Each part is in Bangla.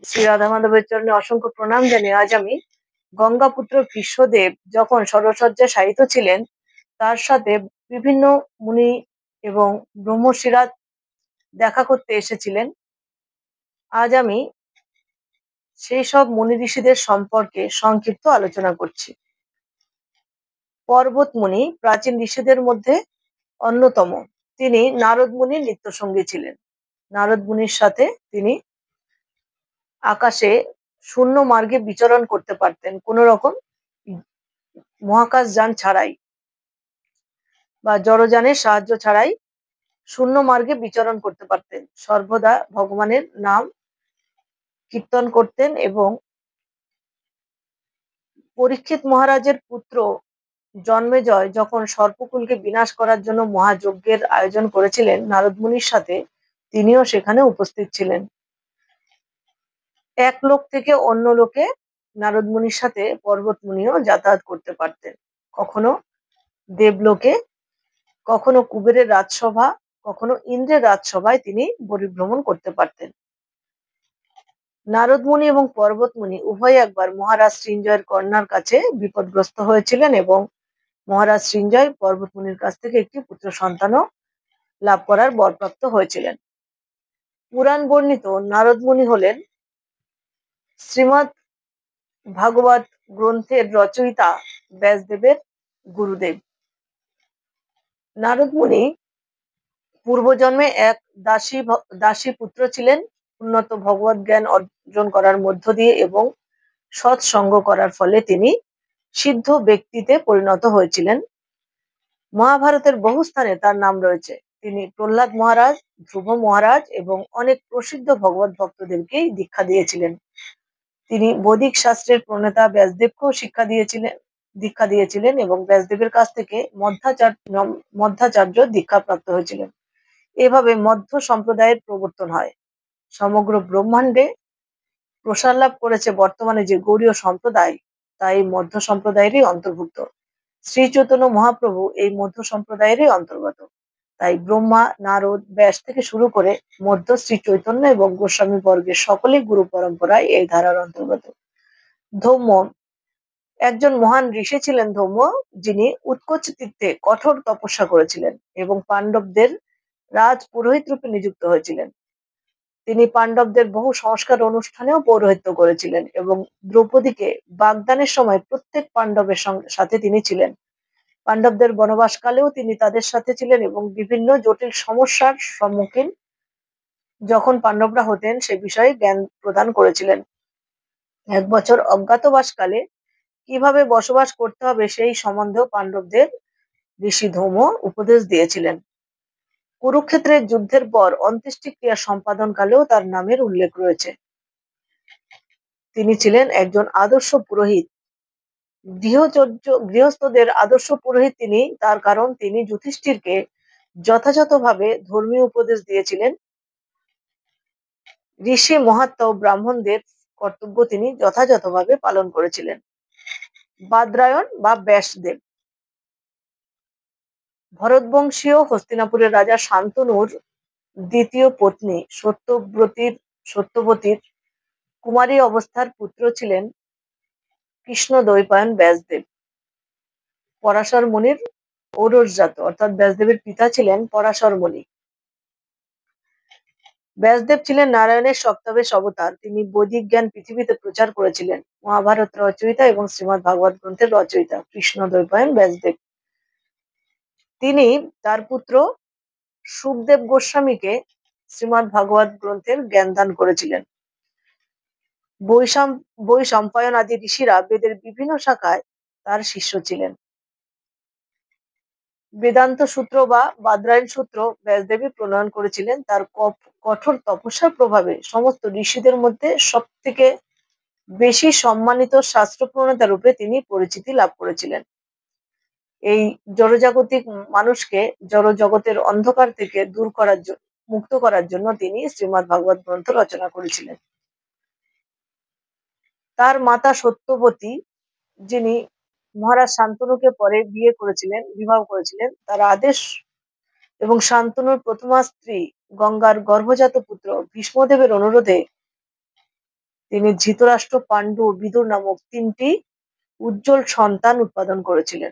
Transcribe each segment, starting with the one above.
শ্রী রাধা মাধবের চরণে অসংখ্য প্রণাম জানিয়ে আজ আমি গঙ্গাপুত্র কৃষ্ণদেব যখন ষড়শয্যায় শায়িত ছিলেন, তার সাথে বিভিন্ন মুনি এবং ব্রহ্মর্ষিরা দেখা করতে এসেছিলেন। আজ আমি সেই সব মুনি ঋষিদের সম্পর্কে সংক্ষিপ্ত আলোচনা করছি। পর্বত মুনি প্রাচীন ঋষিদের মধ্যে অন্যতম। তিনি নারদ মুনির নিত্যসঙ্গী ছিলেন। নারদ মুনির সাথে তিনি আকাশে শূন্য মার্গে বিচরণ করতে পারতেন, কোন রকম মহাকাশ যান ছাড়াই বা জড়যানের সাহায্য ছাড়াই শূন্য মার্গে বিচরণ করতে পারতেন। সর্বদা ভগবানের নাম কীর্তন করতেন এবং পরীক্ষিত মহারাজের পুত্র জন্মেজয় যখন সর্পকুলকে বিনাশ করার জন্য মহাযজ্ঞের আয়োজন করেছিলেন নারদ মুনির সাথে, তিনিও সেখানে উপস্থিত ছিলেন। এক লোক থেকে অন্য লোকে নারদ মুনির সাথে পর্বত মুনিও যাতায়াত করতে পারতেন। কখনো দেবলোকে, কখনো কুবেরের রাজসভা, কখনো ইন্দ্রের রাজসভায় তিনি পরিভ্রমণ করতে পারতেন। নারদ মুনি এবং পর্বত মুনি উভয় একবার মহারাজ সৃঞ্জয়ের কন্যার কাছে বিপদগ্রস্ত হয়েছিলেন এবং মহারাজ সৃঞ্জয় পর্বত মুনির কাছ থেকে একটি পুত্র সন্তানও লাভ করার বরপ্রাপ্ত হয়েছিলেন। পুরাণ বর্ণিত নারদ মুনি হলেন শ্রীমৎ ভাগবত গ্রন্থের রচয়িতা ব্যাসদেবের গুরুদেব। নারদ মুনি পূর্বজন্মে এক দাসী পুত্র ছিলেন। উন্নত ভগবত জ্ঞান অর্জন করার মধ্য দিয়ে এবং সৎসঙ্গ করার ফলে তিনি সিদ্ধ ব্যক্তিতে পরিণত হয়েছিলেন। মহাভারতের বহু স্থানে তার নাম রয়েছে। তিনি প্রহ্লাদ মহারাজ, ধ্রুব মহারাজ এবং অনেক প্রসিদ্ধ ভগবত ভক্তদেরকেই দীক্ষা দিয়েছিলেন। তিনি বৈদিক শাস্ত্রের প্রণেতা ব্যাসদেবকেও দীক্ষা দিয়েছিলেন এবং ব্যাসদেবের কাছ থেকে মধ্যাচার্য দীক্ষা প্রাপ্ত হয়েছিলেন। এভাবে মধ্য সম্প্রদায়ের প্রবর্তন হয়। সমগ্র ব্রহ্মাণ্ডে প্রসার লাভ করেছে বর্তমানে যে গৌড়ীয় সম্প্রদায়, তা এই মধ্য সম্প্রদায়েরই অন্তর্ভুক্ত। শ্রী চৈতন্য মহাপ্রভু এই মধ্য সম্প্রদায়েরই অন্তর্গত। তাই ব্রহ্মা, নারদ, ব্যাস থেকে শুরু করে মধ্য শ্রী চৈতন্য এবং গোস্বামী বর্গের সকলেই গুরু পরম্পরায় এই ধারার অন্তর্গত। ধৌম্য একজন মহান ঋষি ছিলেন। ধৌম্য, যিনি উৎকোচ তীর্থে কঠোর তপস্যা করেছিলেন এবং পাণ্ডবদের রাজ পুরোহিত রূপে নিযুক্ত হয়েছিলেন। তিনি পাণ্ডবদের বহু সংস্কার অনুষ্ঠানেও পৌরোহিত্য করেছিলেন এবং দ্রৌপদীকে বাগদানের সময় প্রত্যেক পাণ্ডবের সাথে তিনি ছিলেন। পাণ্ডবদের বনবাসকালেও তিনি তাদের সাথে ছিলেন এবং বিভিন্ন জটিল সমস্যার সম্মুখীন যখন পাণ্ডবরা হতেন সে বিষয়ে জ্ঞান প্রদান করেছিলেন। এক বছর অজ্ঞাতবাসকালে কিভাবে বসবাস করতে হবে সেই সম্বন্ধেও পাণ্ডবদের ঋষি ধৌম্য উপদেশ দিয়েছিলেন। কুরুক্ষেত্রের যুদ্ধের পর অন্ত্যেষ্টিক্রিয়া সম্পাদনকালেও তার নামের উল্লেখ রয়েছে। তিনি ছিলেন একজন আদর্শ পুরোহিত। গৃহস্থদের আদর্শ পুরোহিত তিনি, তার কারণ তিনি যুধিষ্ঠিরকে যথাযথভাবে ধর্মীয় উপদেশ দিয়েছিলেন। ঋষি মহাত্মা ও ব্রাহ্মণদের কর্তব্য তিনি যথাযথভাবে পালন করেছিলেন। বাদরায়ণ বা ব্যাসদেব ভরতবংশীয় হস্তিনাপুরের রাজা শান্তনুর দ্বিতীয় পত্নী সত্যবতীর কুমারী অবস্থার পুত্র ছিলেন কৃষ্ণদ্বৈপায়ন ব্যাসদেব। পরাশর মুনির ঔরসজাত, অর্থাৎ ব্যাসদেবের পিতা ছিলেন পরাশর মুনি। ব্যাসদেব ছিলেন নারায়ণের সপ্তাবেশ অবতার। তিনি বৈদিক জ্ঞান পৃথিবীতে প্রচার করেছিলেন। মহাভারত রচয়িতা এবং শ্রীমৎ ভাগবত গ্রন্থের রচয়িতা কৃষ্ণদ্বৈপায়ন ব্যাসদেব। তিনি তার পুত্র সুখদেব গোস্বামীকে শ্রীমৎ ভাগবত গ্রন্থের জ্ঞান দান করেছিলেন। বৈশম্পায়ন আদি ঋষিরা বেদের বিভিন্ন শাখায় তার শিষ্য ছিলেন। বেদান্ত সূত্র বা বাদরায়ণ সূত্র ব্যাসদেবী প্রণয়ন করেছিলেন। তার কঠোর তপস্যার প্রভাবে সমস্ত ঋষিদের মধ্যে সব থেকে বেশি সম্মানিত শাস্ত্র প্রণেতা রূপে তিনি পরিচিতি লাভ করেছিলেন। এই জড়জাগতিক মানুষকে জড়জগতের অন্ধকার থেকে মুক্ত করার জন্য তিনি শ্রীমৎ ভাগবত গ্রন্থ রচনা করেছিলেন। তার মাতা সত্যবতী, যিনি মহারাজ শান্তনুকে পরে বিবাহ করেছিলেন, তার আদেশ এবং শান্তনুর প্রথমা স্ত্রী গঙ্গার গর্ভজাত পুত্র ভীষ্মদেবের অনুরোধে তিনি ধৃতরাষ্ট্র, পাণ্ডু ও বিদুর নামক 3টি উজ্জ্বল সন্তান উৎপাদন করেছিলেন।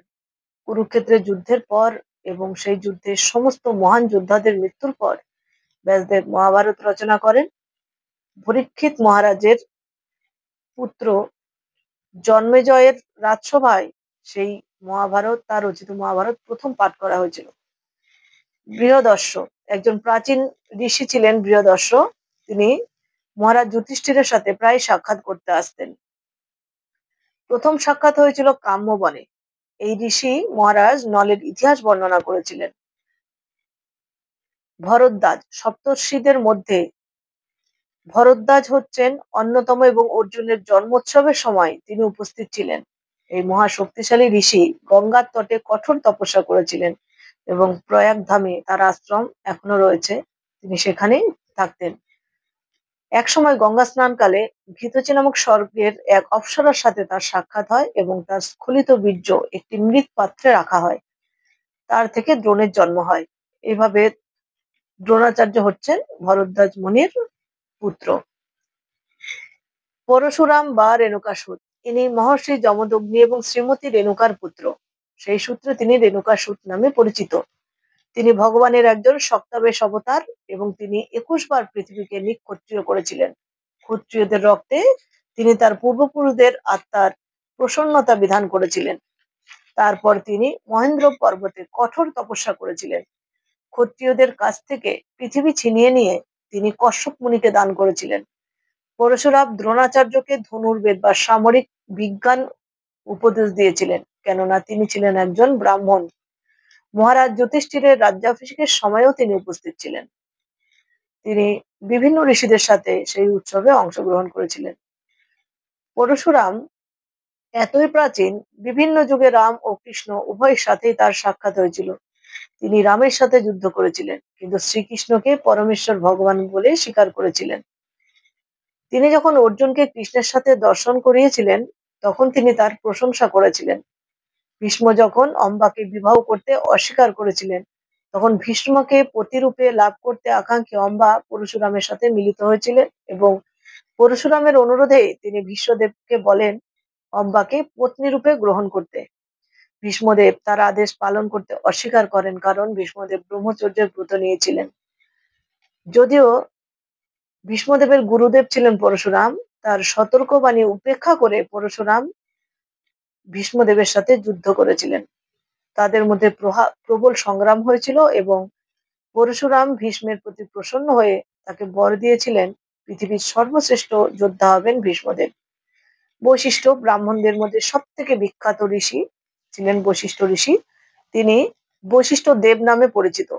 কুরুক্ষেত্রের যুদ্ধের পর এবং সেই যুদ্ধের সমস্ত মহান যোদ্ধাদের মৃত্যুর পর ব্যাসদেব মহাভারত রচনা করেন। পরীক্ষিত মহারাজের পুত্র জন্মেজয়ের রাজসভায় সেই তার রচিত মহাভারত প্রথম পাঠ করা হয়েছিল। বৃহদর্শ একজন প্রাচীন ঋষি ছিলেন। বৃহদর্শ তিনি মহারাজ যুধিষ্ঠিরের সাথে প্রায় সাক্ষাৎ করতে আসতেন। প্রথম সাক্ষাৎ হয়েছিল কাম্যবনে। এই ঋষি মহারাজ নলের ইতিহাস বর্ণনা করেছিলেন। ভরদ্বাজ সপ্তর্ষিদের মধ্যে ভরদ্বাজ হচ্ছেন অন্যতম এবং অর্জুনের জন্মোৎসবের সময় তিনি উপস্থিত ছিলেন। এই মহা শক্তিশালী ঋষি গঙ্গার তটে কঠোর তপস্যা করেছিলেন এবং প্রয়াগ ধামে তার আশ্রম এখনো রয়েছে। তিনি সেখানেই থাকতেন। একসময় গঙ্গা স্নানকালে ঘৃতচি নামক স্বর্গের এক অপ্সরার সাথে তার সাক্ষাৎ হয় এবং তার স্খলিত বীর্য একটি মৃৎ পাত্রে রাখা হয়। তার থেকে দ্রোণের জন্ম হয়। এইভাবে দ্রোণাচার্য হচ্ছেন ভরদ্বাজ মুনির পুত্র। পরশুরাম বা রেণুকাসুত ইনি মহর্ষি যমদগ্নি এবং শ্রীমতী রেণুকার পুত্র। সেই সূত্রে তিনি রেণুকাসুত নামে পরিচিত। তিনি ভগবানের একজন শক্তাবেশ অবতার এবং তিনি 21 বার পৃথিবীকে নিক্ষত্রিয় করেছিলেন। ক্ষত্রিয়দের রক্তে তিনি তার পূর্বপুরুষদের আত্মার প্রসন্নতা বিধান করেছিলেন। তারপর তিনি মহেন্দ্র পর্বতে কঠোর তপস্যা করেছিলেন। ক্ষত্রিয়দের কাছ থেকে পৃথিবী ছিনিয়ে নিয়ে তিনি কশ্যপ মুনিকে দান করেছিলেন। পরশুরাম দ্রোণাচার্যকে ধনুর্বেদ বা সামরিক বিজ্ঞান উপদেশ দিয়েছিলেন, কেননা তিনি ছিলেন একজন ব্রাহ্মণ। মহারাজ যুধিষ্ঠিরের রাজ্যাভিষেকের সময়ও তিনি উপস্থিত ছিলেন। তিনি বিভিন্ন ঋষিদের সাথে সেই উৎসবে অংশগ্রহণ করেছিলেন। পরশুরাম এতই প্রাচীন, বিভিন্ন যুগে রাম ও কৃষ্ণ উভয়ের সাথেই তার সাক্ষাৎ হয়েছিল। তিনি রামের সাথে যুদ্ধ করেছিলেন, কিন্তু শ্রীকৃষ্ণকে পরমেশ্বর ভগবান বলে স্বীকার করেছিলেন। তিনি যখন অর্জুনকে কৃষ্ণের সাথে দর্শন করিয়েছিলেন, তখন তিনি তার প্রশংসা করেছিলেন। ভীষ্ম যখন অম্বাকে বিবাহ করতে অস্বীকার করেছিলেন, তখন ভীষ্মকে পতিরূপে লাভ করতে আকাঙ্ক্ষী অম্বা পরশুরামের সাথে মিলিত হয়েছিলেন এবং পরশুরামের অনুরোধে তিনি ভীষ্মদেবকে বলেন অম্বাকে পত্নী রূপে গ্রহণ করতে। ভীষ্মদেব তার আদেশ পালন করতে অস্বীকার করেন, কারণ ভীষ্মদেব ব্রহ্মচর্যের ব্রত নিয়েছিলেন। যদিও ভীষ্মদেবের গুরুদেব ছিলেন পরশুরাম, তার সতর্কবাণী উপেক্ষা করে পরশুরাম ভীষ্মদেবের সাথে যুদ্ধ করেছিলেন। তাদের মধ্যে প্রবল সংগ্রাম হয়েছিল এবং পরশুরাম ভীষ্মের প্রতি প্রসন্ন হয়ে তাকে বর দিয়েছিলেন পৃথিবীর সর্বশ্রেষ্ঠ যোদ্ধা হবেন ভীষ্মদেব। বশিষ্ঠ ব্রাহ্মণদের মধ্যে সব থেকে বিখ্যাত ঋষি ছিলেন বশিষ্ঠ ঋষি। তিনি বশিষ্ঠ দেব নামে পরিচিত।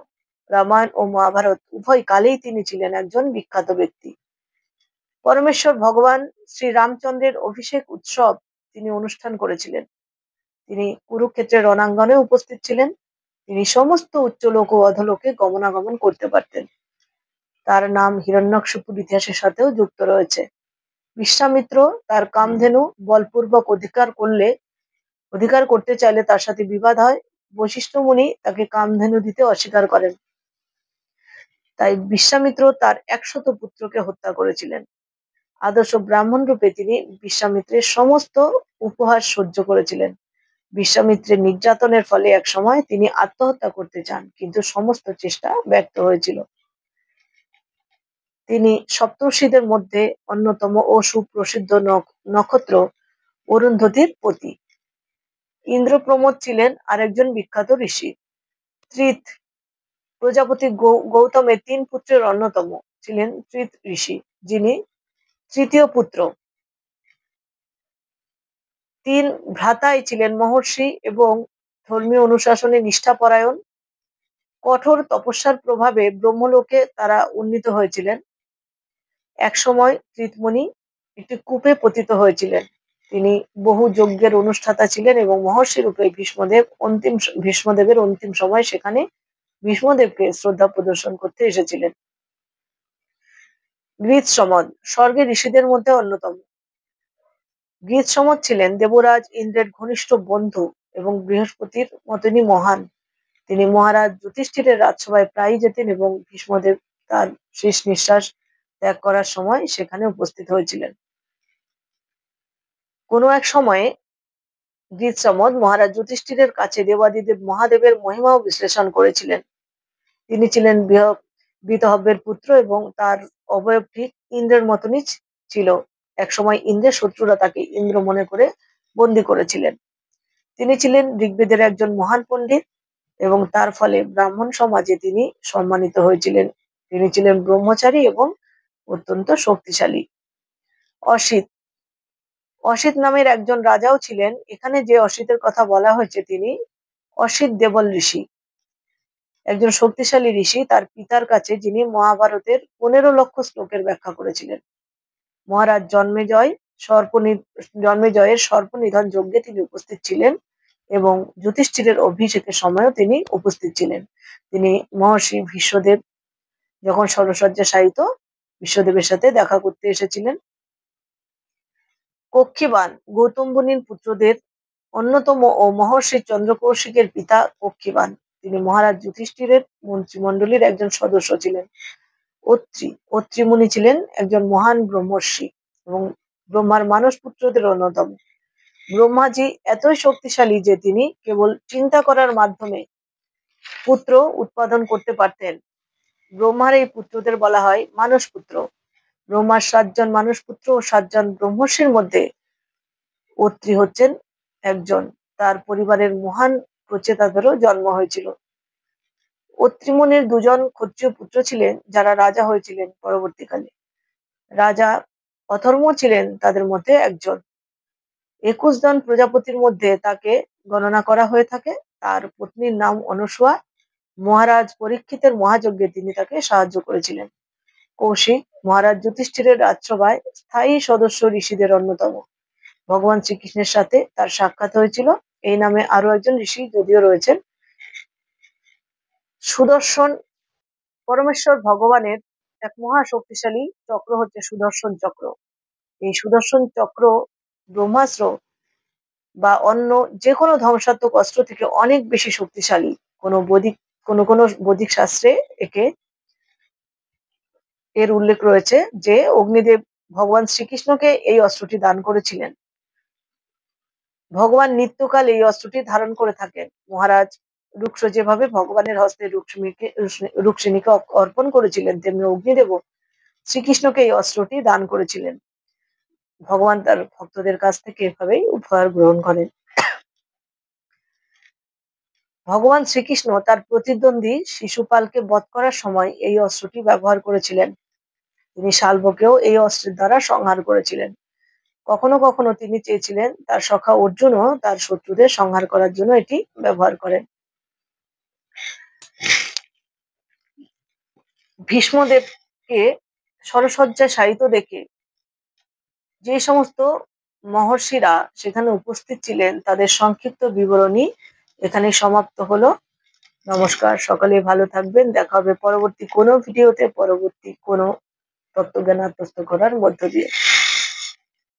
রামায়ণ ও মহাভারত উভয় কালেই তিনি ছিলেন একজন বিখ্যাত ব্যক্তি। পরমেশ্বর ভগবান শ্রী রামচন্দ্রের অভিষেক উৎসব তিনি অনুষ্ঠান করেছিলেন। তিনি কুরুক্ষেত্রের রণাঙ্গনে উপস্থিত ছিলেন। তিনি সমস্ত উচ্চলোক ও অধলোকে গমনাগমন করতে পারতেন। তার নাম হিরণ্যকশিপুর ইতিহাসের সাথেও যুক্ত রয়েছে। বিশ্বামিত্র তার কামধেনু বলপূর্বক অধিকার করতে চাইলে তার সাথে বিবাদ হয়। বশিষ্ঠ মুনি তাকে কামধেনু দিতে অস্বীকার করেন। তাই বিশ্বামিত্র তার 100 পুত্রকে হত্যা করেছিলেন। আদর্শ ব্রাহ্মণ রূপে তিনি বিশ্বামিত্রের সমস্ত উপহাস সহ্য করেছিলেন। বিশ্বামিত্রের নির্যাতনের ফলে একসময় তিনি আত্মহত্যা করতে চান, কিন্তু সমস্ত চেষ্টা ব্যর্থ হয়েছিল। তিনি সপ্তর্ষিদের মধ্যে অন্যতম ও সুপ্রসিদ্ধ নক্ষত্র অরুন্ধতির পতি। ইন্দ্রপ্রমোদ ছিলেন আরেকজন বিখ্যাত ঋষি। ত্রিত প্রজাপতি গৌতমের 3 পুত্রের অন্যতম ছিলেন ত্রিত ঋষি, যিনি তৃতীয় পুত্র। 3 ভ্রাতাই ছিলেন মহর্ষি এবং ধর্মীয় অনুশাসনে নিষ্ঠাপরায়ণ। কঠোর তপস্যার প্রভাবে ব্রহ্মলোকে তারা উন্নীত হয়েছিলেন। একসময় ত্রিতমুনি একটি কূপে পতিত হয়েছিলেন। তিনি বহু যজ্ঞের অনুষ্ঠাতা ছিলেন এবং মহর্ষি রূপে ভীষ্মদেবের অন্তিম সময় সেখানে ভীষ্মদেবকে শ্রদ্ধা প্রদর্শন করতে এসেছিলেন। গৃহসমদ স্বর্গের ঋষিদের মধ্যে অন্যতম। গৃহসমদ ছিলেন দেবরাজ ইন্দ্রের ঘনিষ্ঠ বন্ধু এবং বৃহস্পতির মতনই মহান। তিনি মহারাজ যুধিষ্ঠিরের রাজসভায় প্রায়ই যেতেন এবং ভীষ্মদেব তার শেষ নিঃশ্বাস ত্যাগ করার সময় সেখানে উপস্থিত হয়েছিলেন। কোনো এক সময়ে গীতসমদ মহারাজ যুধিষ্ঠিরের কাছে দেবাদিদেব মহাদেবের মহিমাও বিশ্লেষণ করেছিলেন। তিনি ছিলেন বিতহব্যের পুত্র এবং তার অবয়ব ঠিক ইন্দ্রের মতনই ছিল। একসময় ইন্দ্রের শত্রুরা তাকে ইন্দ্র মনে করে বন্দী করেছিলেন। তিনি ছিলেন ঋগ্বেদের একজন মহান পণ্ডিত এবং তার ফলে ব্রাহ্মণ সমাজে তিনি সম্মানিত হয়েছিলেন। তিনি ছিলেন ব্রহ্মচারী এবং অত্যন্ত শক্তিশালী। অসিত অসিত নামের একজন রাজাও ছিলেন। এখানে যে অসিতের কথা বলা হয়েছে তিনি অসিত দেবল ঋষি, একজন শক্তিশালী ঋষি তার পিতার কাছে, যিনি মহাভারতের 15 লক্ষ শ্লোকের ব্যাখ্যা করেছিলেন। মহারাজ জন্মেজয়ের সর্পনিধন যজ্ঞে তিনি উপস্থিত ছিলেন এবং যুধিষ্ঠিরের অভিষেকের সময়ও তিনি উপস্থিত ছিলেন। তিনি মহর্ষি ভীষ্মদেব যখন ষড়শয্যা শায়িত বিশ্বদেবের সাথে দেখা করতে এসেছিলেন। কক্ষীবান গৌতম মুনির পুত্রদের অন্যতম ও মহর্ষি চন্দ্রকৌশিকের পিতা কক্ষীবান। তিনি মহারাজ যুধিষ্ঠিরের মন্ত্রিমণ্ডলীর একজন সদস্য ছিলেন। অত্রি মুনি ছিলেন একজন মহান ব্রহ্মর্ষি এবং ব্রহ্মার মানস পুত্রদের অন্যতম। ব্রহ্মাজি এতই শক্তিশালী যে তিনি কেবল চিন্তা করার মাধ্যমে পুত্র উৎপাদন করতে পারতেন। ব্রহ্মার এই পুত্রদের বলা হয় মানস পুত্র। ব্রহ্মার 7 জন মানস পুত্র ও 7 জন ব্রহ্মর্ষির মধ্যে অত্রি হচ্ছেন একজন। তার পরিবারের মহান প্রচেতাদেরও জন্ম হয়েছিল। অত্রি মুনির 2 জন ক্ষত্রিয় পুত্র ছিলেন যারা রাজা হয়েছিলেন পরবর্তীকালে। রাজা অথর্ম ছিলেন তাদের মধ্যে একজন। 21 জন প্রজাপতির মধ্যে তাকে গণনা করা হয়ে থাকে। তার পত্নীর নাম অনুসূয়া। মহারাজ পরীক্ষিতের মহাযজ্ঞে তিনি তাকে সাহায্য করেছিলেন। কৌশিক মহারাজ যুধিষ্ঠিরের রাজসভায় স্থায়ী সদস্য ঋষিদের অন্যতম। ভগবান শ্রীকৃষ্ণের সাথে তার সাক্ষাৎ হয়েছিল। এই নামে আরো একজন ঋষি যদিও রয়েছেন। সুদর্শন পরমেশ্বর ভগবানের এক মহা শক্তিশালী চক্র হচ্ছে সুদর্শন চক্র। এই সুদর্শন চক্র ব্রহ্মাস্ত্র বা অন্য যে কোনো ধ্বংসাত্মক অস্ত্র থেকে অনেক বেশি শক্তিশালী। কোনো বৈদিক শাস্ত্রে এর উল্লেখ রয়েছে যে অগ্নিদেব ভগবান শ্রীকৃষ্ণকে এই অস্ত্রটি দান করেছিলেন। ভগবান নিত্যকাল এই অস্ত্রটি ধারণ করে থাকেন। মহারাজ রুক্ষ যেভাবে ভগবানের হস্তে রুক্মিণীকে অর্পণ করেছিলেন, তেমনি অগ্নিদেবও শ্রীকৃষ্ণকে এই অস্ত্রটি দান করেছিলেন। ভগবান তার ভক্তদের কাছ থেকে এভাবেই উপহার গ্রহণ করেন। ভগবান শ্রীকৃষ্ণ তার প্রতিদ্বন্দ্বী শিশুপালকে বধ করার সময় এই অস্ত্রটি ব্যবহার করেছিলেন। তিনি শাল্বকেও এই অস্ত্রের দ্বারা সংহার করেছিলেন। কখনো কখনো তিনি চেয়েছিলেন তার সখা অর্জুনও তার শত্রুদের সংহার করার জন্য এটি ব্যবহার করেন। ভীষ্মদেবকে ষড়শয্যায় শায়িত দেখে যে সমস্ত মহর্ষিরা সেখানে উপস্থিত ছিলেন তাদের সংক্ষিপ্ত বিবরণী এখানে সমাপ্ত হলো। নমস্কার, সকলে ভালো থাকবেন। দেখা হবে পরবর্তী কোনো ভিডিওতে, পরবর্তী কোনো তত্ত্বজ্ঞান আত্মস্থ করার মধ্য দিয়ে।